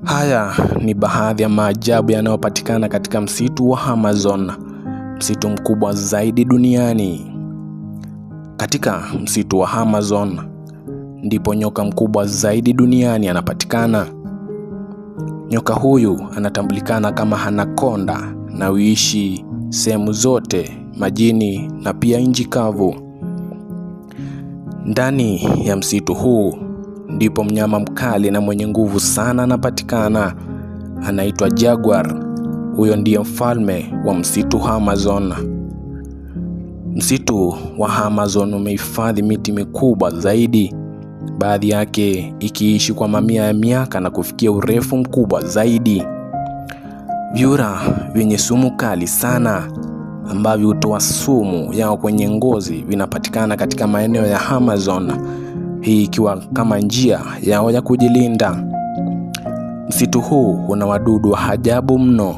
Haya ni baadhi ya maajabu yanayopatikana katika msitu wa Amazon, msitu mkubwa zaidi duniani. Katika msitu wa Amazon ndipo nyoka mkubwa zaidi duniani anapatikana. Nyoka huyu anatambulikana kama anaconda na huishi sehemu zote, majini na pia nchi kavu. Ndani ya msitu huu ndipo mnyama mkali na mwenye nguvu sana anapatikana. Anaitwa jaguar. Huyo ndiye mfalme wa msitu wa Amazon. Msitu wa Amazon umehifadhi miti mikubwa zaidi, baadhi yake ikiishi kwa mamia ya miaka na kufikia urefu mkubwa zaidi. Vyura vyenye sumu kali sana ambavyo hutoa sumu yao kwenye ngozi vinapatikana katika maeneo ya Amazon, hii ikiwa kama njia yao ya kujilinda. Msitu huu una wadudu wa ajabu mno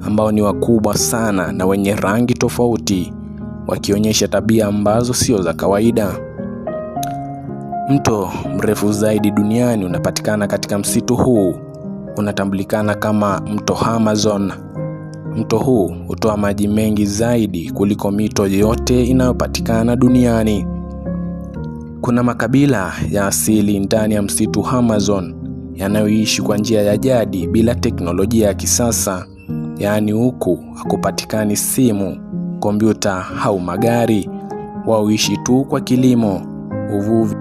ambao ni wakubwa sana na wenye rangi tofauti, wakionyesha tabia ambazo sio za kawaida. Mto mrefu zaidi duniani unapatikana katika msitu huu, unatambulikana kama mto Amazon. Mto huu hutoa maji mengi zaidi kuliko mito yote inayopatikana duniani. Kuna makabila ya asili ndani ya msitu Amazon yanayoishi kwa njia ya jadi bila teknolojia ya kisasa, yaani huku hakupatikani simu, kompyuta au magari. Wao huishi tu kwa kilimo, uvuvi